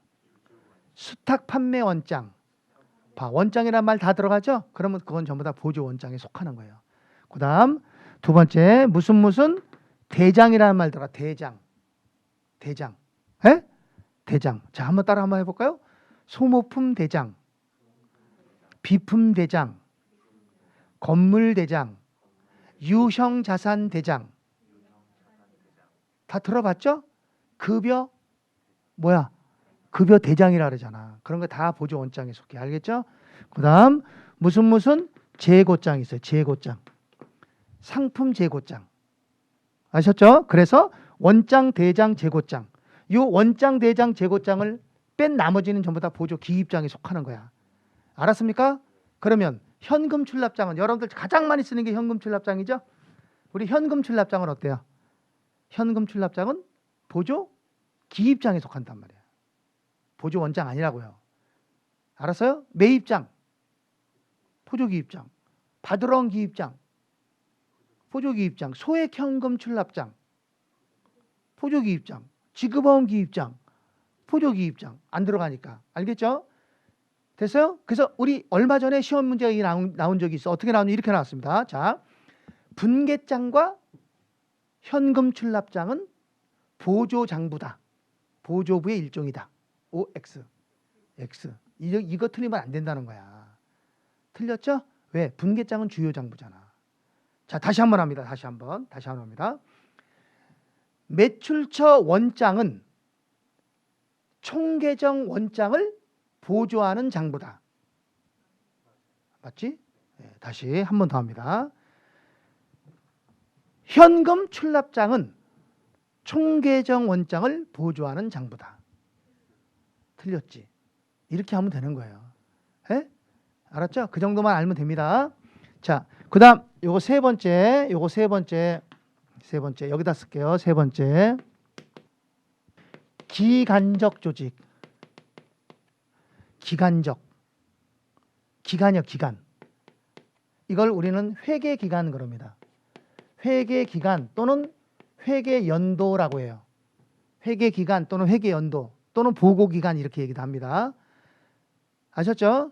수탁 판매 원장. 봐, 원장이란 말 다 들어가죠? 그러면 그건 전부 다 보조 원장에 속하는 거예요. 그다음 2번째 무슨 대장이라는 말 들어가. 대장. 에? 대장. 자, 한번 해볼까요? 소모품 대장, 비품 대장, 건물대장, 유형자산대장. 다 들어봤죠? 급여 뭐야? 급여 대장이라 그러잖아. 그런 거 다 보조 원장에 속해. 알겠죠? 그다음 무슨 재고장 있어요. 재고장. 상품 재고장. 아셨죠? 그래서 원장, 대장, 재고장. 이 원장, 대장, 재고장을 뺀 나머지는 전부 다 보조 기입장에 속하는 거야. 알았습니까? 그러면 현금 출납장은 여러분들 가장 많이 쓰는 게 현금 출납장이죠? 우리 현금 출납장은 어때요? 현금 출납장은 보조 기입장에 속한단 말이에요. 보조 원장 아니라고요. 알았어요? 매입장, 보조 기입장, 받으러 온 기입장, 보조 기입장, 소액 현금 출납장, 보조 기입장, 지급원 기입장, 보조 기입장. 안 들어가니까. 알겠죠? 됐어요? 그래서 우리 얼마 전에 시험 문제가 나온 적이 있어. 어떻게 나오냐? 이렇게 나왔습니다. 자, 분계장과 현금 출납장은 보조장부다. 보조부의 일종이다. OX. X. 이거 틀리면 안 된다는 거야. 틀렸죠? 왜? 분계장은 주요 장부잖아. 자, 다시 한번 합니다. 다시 한번 합니다. 매출처 원장은 총계정 원장을 보조하는 장부다. 맞지? 네, 다시 한 번 더 합니다. 현금 출납장은 총계정 원장을 보조하는 장부다. 틀렸지? 이렇게 하면 되는 거예요. 에? 알았죠? 그 정도만 알면 됩니다. 자, 그 다음 요거 세 번째 여기다 쓸게요. 세 번째 기간적 조직. 기간이요, 기간. 이걸 우리는 회계기간 그럽니다. 회계기간 또는 회계연도라고 해요. 회계기간 또는 회계연도 또는 보고기간 이렇게 얘기도 합니다. 아셨죠?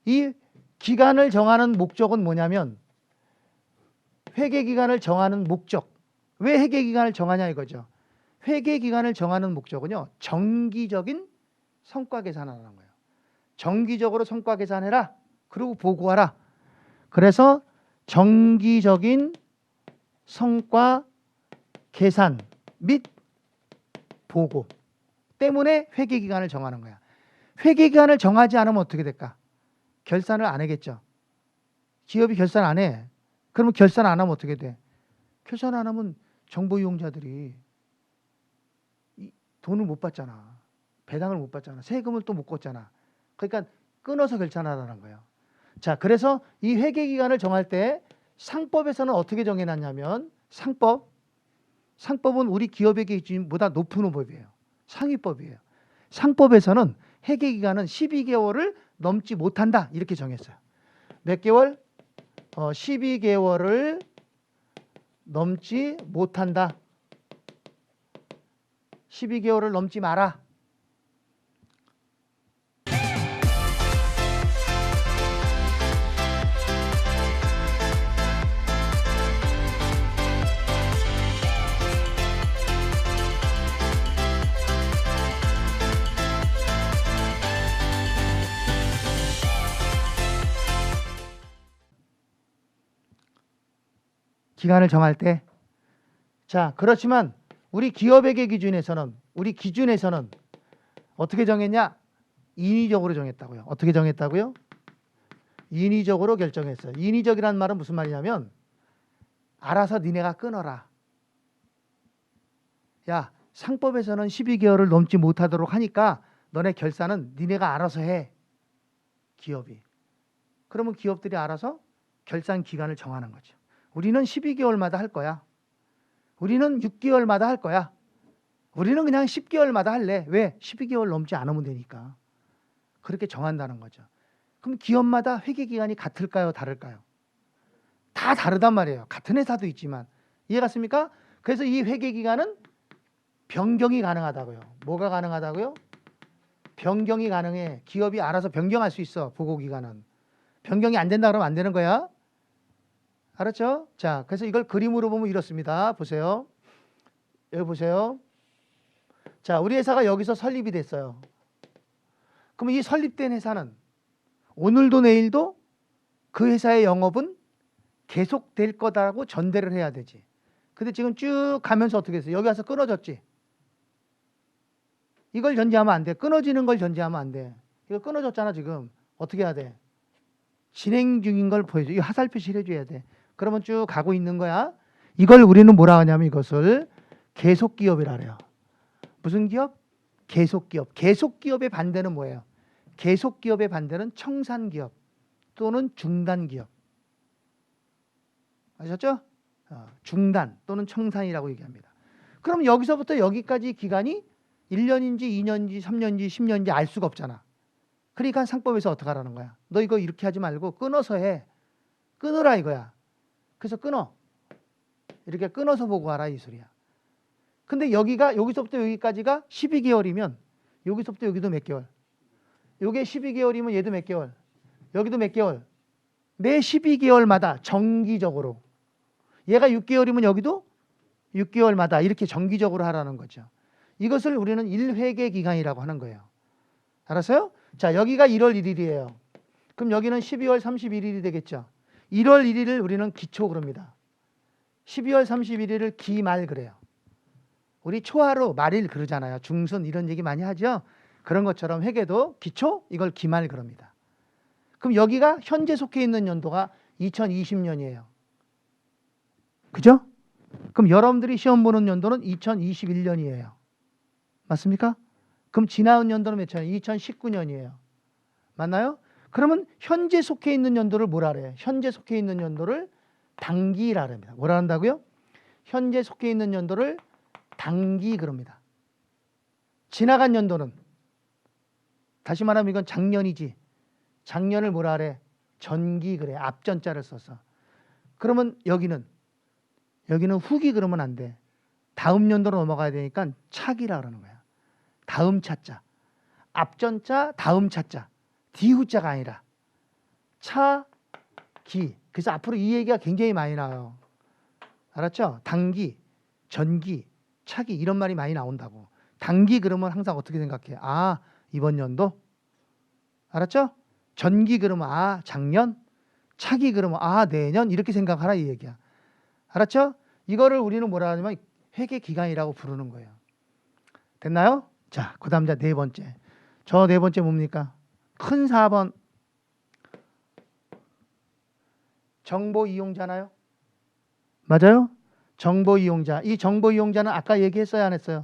이 기간을 정하는 목적은 뭐냐면 회계기간을 정하는 목적. 왜 회계기간을 정하냐 이거죠. 회계기간을 정하는 목적은요. 정기적인 성과 계산하는 거예요. 정기적으로 성과 계산해라. 그리고 보고하라. 그래서 정기적인 성과 계산 및 보고 때문에 회계기간을 정하는 거야. 회계기간을 정하지 않으면 어떻게 될까? 결산을 안 하겠죠. 기업이 결산 안 해. 그러면 결산 안 하면 어떻게 돼? 결산 안 하면 정보 이용자들이 돈을 못 받잖아. 배당을 못 받잖아. 세금을 또 못 걷잖아. 그러니까 끊어서 결산하라는 거예요. 자, 그래서 이 회계기간을 정할 때 상법에서는 어떻게 정해놨냐면 상법은 우리 기업의 기준보다 높은 법이에요. 상위법이에요. 상법에서는 회계기간은 12개월을 넘지 못한다 이렇게 정했어요. 몇 개월? 12개월을 넘지 못한다. 12개월을 넘지 마라. 기간을 정할 때. 자, 그렇지만 우리 기업회계 기준에서는 어떻게 정했냐? 인위적으로 정했다고요. 어떻게 정했다고요? 인위적으로 결정했어요. 인위적이라는 말은 무슨 말이냐면 알아서 니네가 끊어라. 야, 상법에서는 12개월을 넘지 못하도록 하니까 너네 결산은 니네가 알아서 해. 기업이. 그러면 기업들이 알아서 결산 기간을 정하는 거죠. 우리는 12개월마다 할 거야. 우리는 6개월마다 할 거야. 우리는 그냥 10개월마다 할래. 왜? 12개월 넘지 않으면 되니까. 그렇게 정한다는 거죠. 그럼 기업마다 회계기간이 같을까요? 다를까요? 다 다르단 말이에요. 같은 회사도 있지만. 이해갔습니까? 그래서 이 회계기간은 변경이 가능하다고요. 뭐가 가능하다고요? 변경이 가능해. 기업이 알아서 변경할 수 있어. 보고기간은. 변경이 안 된다 그러면 안 되는 거야. 알았죠? 자, 그래서 이걸 그림으로 보면 이렇습니다. 보세요. 여기 보세요. 자, 우리 회사가 여기서 설립이 됐어요. 그럼 이 설립된 회사는 오늘도 내일도 그 회사의 영업은 계속될 거다라고 전제를 해야 되지. 근데 지금 쭉 가면서 어떻게 했어? 여기 와서 끊어졌지. 이걸 전제하면 안 돼. 끊어지는 걸 전제하면 안 돼. 이거 끊어졌잖아 지금. 어떻게 해야 돼? 진행 중인 걸 보여줘. 이거 화살 표시를 해줘야 돼. 그러면 쭉 가고 있는 거야. 이걸 우리는 뭐라 하냐면 이것을 계속기업이라 그래요. 무슨 기업? 계속기업. 계속기업의 반대는 뭐예요? 계속기업의 반대는 청산기업 또는 중단기업. 아셨죠? 중단 또는 청산이라고 얘기합니다. 그럼 여기서부터 여기까지 기간이 1년인지 2년인지 3년인지 10년인지 알 수가 없잖아. 그러니까 상법에서 어떻게 하라는 거야? 너 이거 이렇게 하지 말고 끊어서 해. 끊으라 이거야. 그래서 끊어. 이렇게 끊어서 보고 하라 이 소리야. 근데 여기서부터 여기까지가 12개월이면 여기서부터 여기도 몇 개월? 요게 12개월이면 얘도 몇 개월? 여기도 몇 개월? 매 12개월마다 정기적으로. 얘가 6개월이면 여기도 6개월마다 이렇게 정기적으로 하라는 거죠. 이것을 우리는 1회계 기간이라고 하는 거예요. 알았어요? 자, 여기가 1월 1일이에요. 그럼 여기는 12월 31일이 되겠죠. 1월 1일을 우리는 기초 그럽니다. 12월 31일을 기말 그래요. 우리 초하루, 말일 그러잖아요. 중순 이런 얘기 많이 하죠. 그런 것처럼 회계도 기초, 이걸 기말 그럽니다. 그럼 여기가 현재 속해 있는 연도가 2020년이에요. 그죠? 그럼 여러분들이 시험 보는 연도는 2021년이에요. 맞습니까? 그럼 지나온 연도는 몇 년이에요? 2019년이에요. 맞나요? 그러면 현재 속해 있는 연도를 뭐라 그래요? 현재 속해 있는 연도를 당기라 합니다. 뭐라 한다고요? 현재 속해 있는 연도를 당기 그럽니다. 지나간 연도는 다시 말하면 이건 작년이지. 작년을 뭐라 그래? 전기 그래. 앞전자를 써서. 그러면 여기는 후기 그러면 안 돼. 다음 연도로 넘어가야 되니까 차기라 그러는 거야. 다음 차자. 앞전자, 다음 차자. 뒤후자가 아니라 차기. 그래서 앞으로 이 얘기가 굉장히 많이 나와요. 알았죠? 단기, 전기, 차기 이런 말이 많이 나온다고. 단기 그러면 항상 어떻게 생각해? 아, 이번 연도? 알았죠? 전기 그러면 아, 작년? 차기 그러면 아, 내년? 이렇게 생각하라 이 얘기야. 알았죠? 이거를 우리는 뭐라 하냐면 회계 기간이라고 부르는 거예요. 됐나요? 자, 그 다음 네 번째. 저 네 번째 뭡니까? 큰 4번. 정보 이용자나요? 맞아요? 정보 이용자. 이 정보 이용자는 아까 얘기했어요, 안 했어요?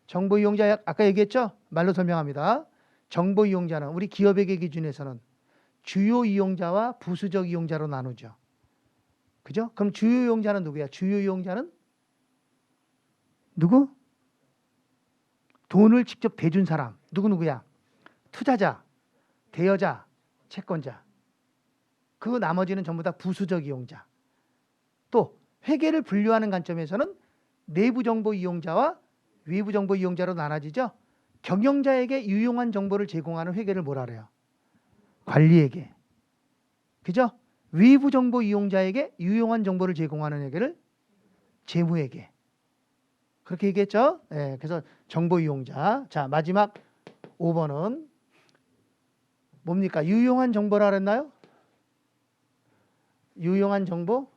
정보 이용자 아까 얘기했죠? 말로 설명합니다. 정보 이용자는 우리 기업회계 기준에서는 주요 이용자와 부수적 이용자로 나누죠. 그죠? 그럼 주요 이용자는 누구야? 주요 이용자는 누구? 돈을 직접 대준 사람. 누구야? 투자자, 대여자, 채권자. 그 나머지는 전부 다 부수적 이용자. 또 회계를 분류하는 관점에서는 내부 정보 이용자와 외부 정보 이용자로 나눠지죠. 경영자에게 유용한 정보를 제공하는 회계를 뭐라 그래요? 관리회계. 그죠? 외부 정보 이용자에게 유용한 정보를 제공하는 회계를 재무회계. 그렇게 얘기했죠? 네, 그래서 정보 이용자. 자, 마지막 5번은 뭡니까? 유용한 정보라 그랬나요? 유용한 정보?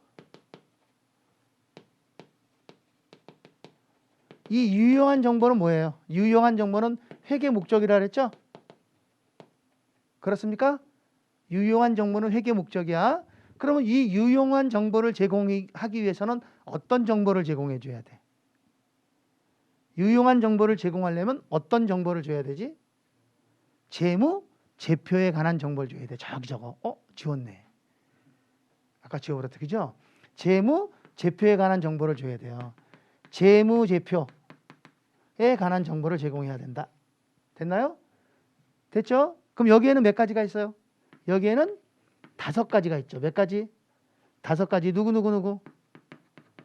이 유용한 정보는 뭐예요? 유용한 정보는 회계 목적이라 그랬죠? 그렇습니까? 유용한 정보는 회계 목적이야. 그러면 이 유용한 정보를 제공하기 위해서는 어떤 정보를 제공해 줘야 돼? 유용한 정보를 제공하려면 어떤 정보를 줘야 되지? 재무, 제표에 관한 정보를 줘야 돼. 저기 저거. 지웠네. 아까 지워버렸다. 그죠? 재무, 제표에 관한 정보를 줘야 돼요. 재무, 제표에 관한 정보를 제공해야 된다. 됐나요? 됐죠? 그럼 여기에는 몇 가지가 있어요? 여기에는 5가지가 있죠. 몇 가지? 5가지. 누구?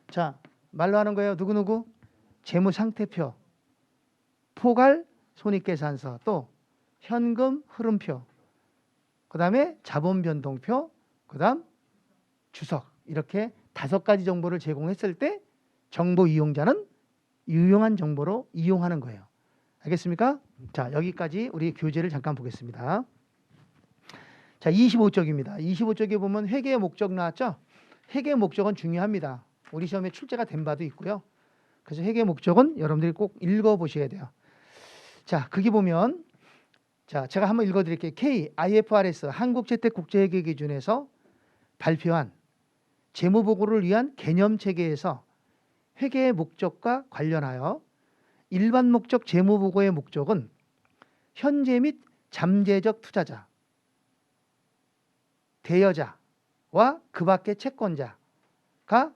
자, 말로 하는 거예요. 누구? 재무상태표, 포괄 손익계산서, 또 현금 흐름표, 그 다음에 자본변동표, 그 다음 주석. 이렇게 5가지 정보를 제공했을 때 정보 이용자는 유용한 정보로 이용하는 거예요. 알겠습니까? 자, 여기까지 우리 교재를 잠깐 보겠습니다. 자, 25쪽입니다. 25쪽에 보면 회계의 목적 나왔죠? 회계 목적은 중요합니다. 우리 시험에 출제가 된 바도 있고요. 그래서 회계 목적은 여러분들이 꼭 읽어보셔야 돼요. 자, 거기 보면 자, 제가 한번 읽어드릴게요. IFRS 한국재택국제회계기준에서 발표한 재무보고를 위한 개념체계에서 회계의 목적과 관련하여 일반 목적 재무보고의 목적은 현재 및 잠재적 투자자, 대여자와 그 밖의 채권자가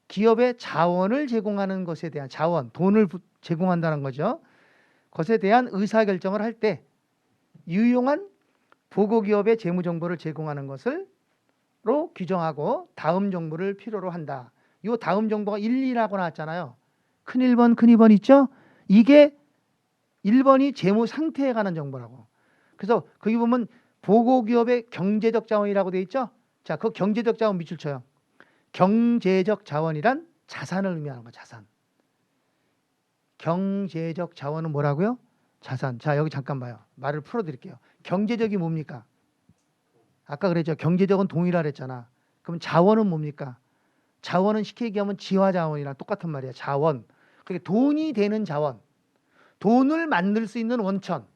기업의 자원을 제공하는 것에 대한 자원, 돈을 제공한다는 거죠. 것에 대한 의사결정을 할 때 유용한 보고기업의 재무정보를 제공하는 것을로 규정하고 다음 정보를 필요로 한다. 이 다음 정보가 1, 2라고 나왔잖아요. 큰 1번, 큰 2번 있죠? 이게 1번이 재무 상태에 관한 정보라고. 그래서 거기 보면 보고기업의 경제적 자원이라고 돼 있죠? 자, 그 경제적 자원 밑줄 쳐요. 경제적 자원이란 자산을 의미하는 거야, 자산. 경제적 자원은 뭐라고요? 자산. 자, 여기 잠깐 봐요. 말을 풀어드릴게요. 경제적이 뭡니까? 아까 그랬죠. 경제적은 동일하라 했잖아. 그럼 자원은 뭡니까? 자원은 쉽게 얘기하면 지화자원이랑 똑같은 말이야. 자원. 그러니까 돈이 되는 자원. 돈을 만들 수 있는 원천.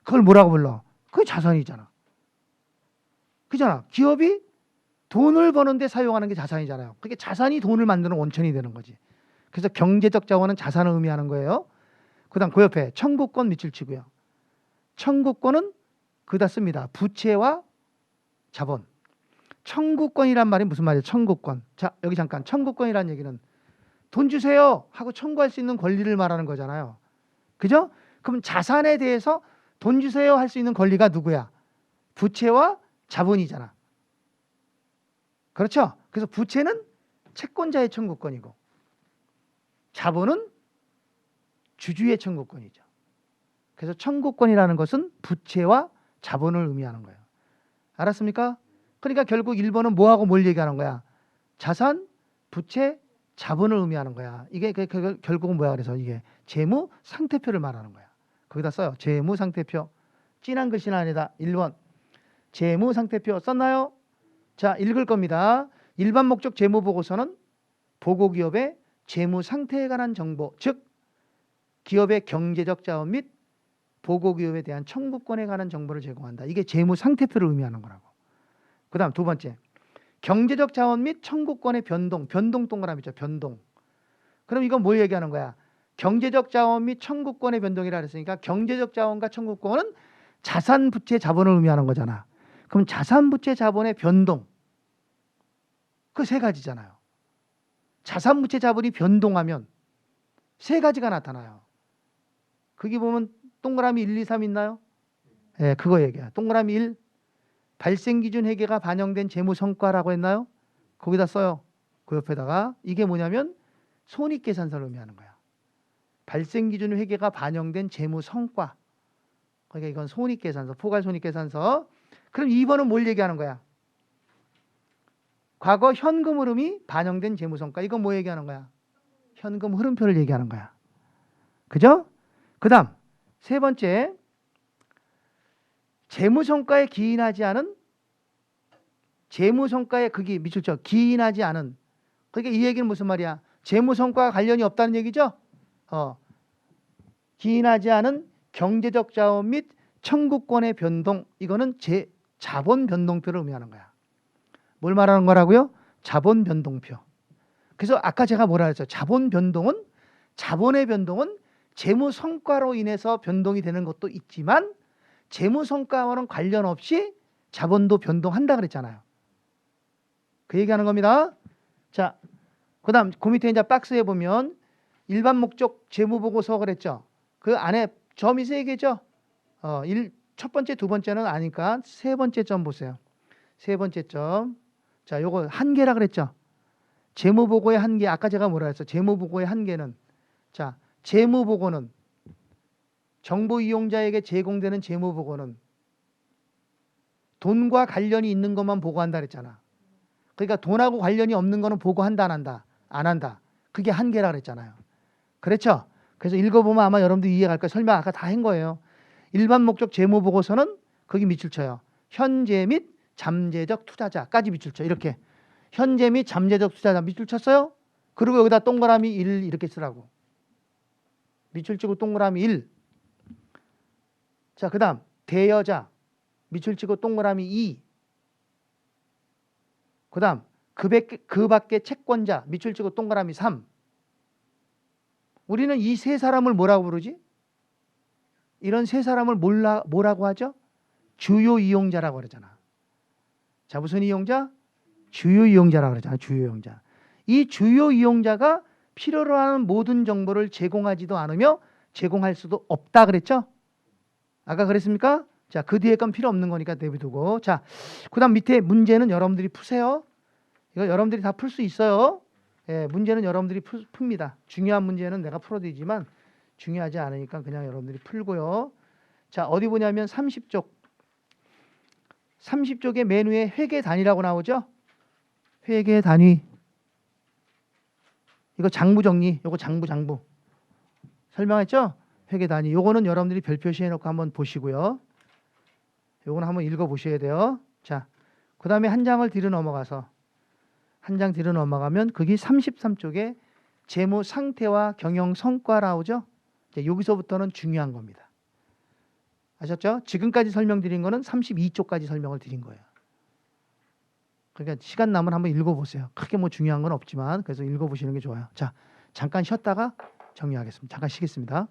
그걸 뭐라고 불러? 그게 자산이잖아. 그잖아. 기업이 돈을 버는데 사용하는 게 자산이잖아요. 그게 자산이 돈을 만드는 원천이 되는 거지. 그래서 경제적 자원은 자산을 의미하는 거예요. 그 다음 그 옆에 청구권 밑줄 치고요. 청구권은 그다 씁니다. 부채와 자본. 청구권이란 말이 무슨 말이에요? 청구권. 자, 여기 잠깐. 청구권이란 얘기는 돈 주세요 하고 청구할 수 있는 권리를 말하는 거잖아요. 그죠? 그럼 자산에 대해서 돈 주세요 할 수 있는 권리가 누구야? 부채와 자본이잖아. 그렇죠? 그래서 부채는 채권자의 청구권이고 자본은 주주의 청구권이죠. 그래서 청구권이라는 것은 부채와 자본을 의미하는 거예요. 알았습니까? 그러니까 결국 1번은 뭐하고 뭘 얘기하는 거야? 자산, 부채, 자본을 의미하는 거야. 이게 결국은 뭐야? 그래서 이게 재무 상태표를 말하는 거야. 거기다 써요. 재무 상태표. 진한 글씨는 아니다. 1번. 재무 상태표 썼나요? 자, 읽을 겁니다. 일반 목적 재무 보고서는 보고기업의 재무 상태에 관한 정보, 즉 기업의 경제적 자원 및 보고기업에 대한 청구권에 관한 정보를 제공한다. 이게 재무 상태표를 의미하는 거라고. 그 다음 두 번째. 경제적 자원 및 청구권의 변동. 변동 동그라미 있죠. 변동. 그럼 이건 뭘 얘기하는 거야? 경제적 자원 및 청구권의 변동이라 그랬으니까 경제적 자원과 청구권은 자산, 부채, 자본을 의미하는 거잖아. 그럼 자산, 부채, 자본의 변동. 그 세 가지잖아요. 자산, 부채, 자본이 변동하면 세 가지가 나타나요. 거기 보면 동그라미 1, 2, 3 있나요? 네, 그거 얘기야. 동그라미 1. 발생기준 회계가 반영된 재무 성과라고 했나요? 거기다 써요. 그 옆에다가 이게 뭐냐면 손익계산서를 의미하는 거야. 발생기준 회계가 반영된 재무 성과. 그러니까 이건 손익계산서, 포괄 손익계산서. 그럼 2번은 뭘 얘기하는 거야? 과거 현금 흐름이 반영된 재무 성과. 이건 뭐 얘기하는 거야? 현금 흐름표를 얘기하는 거야. 그죠? 그 다음 세 번째, 재무성과에 기인하지 않은, 재무성과에 그게 밑줄 쳐. 기인하지 않은. 그러니까 이 얘기는 무슨 말이야? 재무성과와 관련이 없다는 얘기죠? 기인하지 않은 경제적 자원 및 청구권의 변동. 이거는 자본 변동표를 의미하는 거야. 뭘 말하는 거라고요? 자본 변동표. 그래서 아까 제가 뭐라 그랬죠? 자본 변동은, 자본의 변동은 재무 성과로 인해서 변동이 되는 것도 있지만 재무 성과와는 관련 없이 자본도 변동한다 그랬잖아요. 그 얘기하는 겁니다. 자, 그다음 그 밑에 이제 박스에 보면 일반 목적 재무 보고서 그랬죠. 그 안에 점이 세 개죠. 첫 번째, 두 번째는 아니까 세 번째 점 보세요. 세 번째 점. 자, 요거 한계라 그랬죠. 재무 보고의 한계. 아까 제가 뭐라 했어? 재무 보고의 한계는, 자, 재무 보고는, 정보 이용자에게 제공되는 재무 보고는 돈과 관련이 있는 것만 보고한다 그랬잖아. 그러니까 돈하고 관련이 없는 거는 보고한다 안 한다? 안 한다. 그게 한계라 그랬잖아요. 그렇죠? 그래서 읽어보면 아마 여러분들 이해갈 거예요. 설명 아까 다 한 거예요. 일반 목적 재무 보고서는 거기 밑줄 쳐요. 현재 및 잠재적 투자자까지 밑줄 쳐. 이렇게 현재 및 잠재적 투자자 밑줄 쳤어요? 그리고 여기다 동그라미 1 이렇게 쓰라고. 밑줄 치고 동그라미 1. 자, 그 다음 대여자 밑줄 치고 동그라미 2. 그 다음 그 밖에 채권자 밑줄 치고 동그라미 3. 우리는 이 세 사람을 뭐라고 부르지? 이런 세 사람을 뭐라고 하죠? 주요 이용자라고 그러잖아. 자, 무슨 이용자? 주요 이용자라고 그러잖아. 주요 이용자. 이 주요 이용자가 필요로 하는 모든 정보를 제공하지도 않으며 제공할 수도 없다 그랬죠? 아까 그랬습니까? 자, 그 뒤에 건 필요 없는 거니까 내비두고. 자, 그 다음 밑에 문제는 여러분들이 푸세요. 이거 여러분들이 다 풀 수 있어요. 예, 문제는 여러분들이 풉니다. 중요한 문제는 내가 풀어드리지만 중요하지 않으니까 그냥 여러분들이 풀고요. 자, 어디 보냐면 30쪽. 30쪽의 맨 위에 회계 단위라고 나오죠? 회계 단위. 이거 장부 정리. 요거 장부. 설명했죠? 회계 단위. 요거는 여러분들이 별 표시해 놓고 한번 보시고요. 요거는 한번 읽어 보셔야 돼요. 자, 그 다음에 한 장을 뒤로 넘어가서 한 장 뒤로 넘어가면 거기 33쪽에 재무 상태와 경영 성과 나오죠? 이제 여기서부터는 중요한 겁니다. 아셨죠? 지금까지 설명드린 거는 32쪽까지 설명을 드린 거예요. 그러니까 시간 나면 한번 읽어보세요. 크게 뭐 중요한 건 없지만 그래서 읽어보시는 게 좋아요. 자, 잠깐 쉬었다가 정리하겠습니다. 잠깐 쉬겠습니다.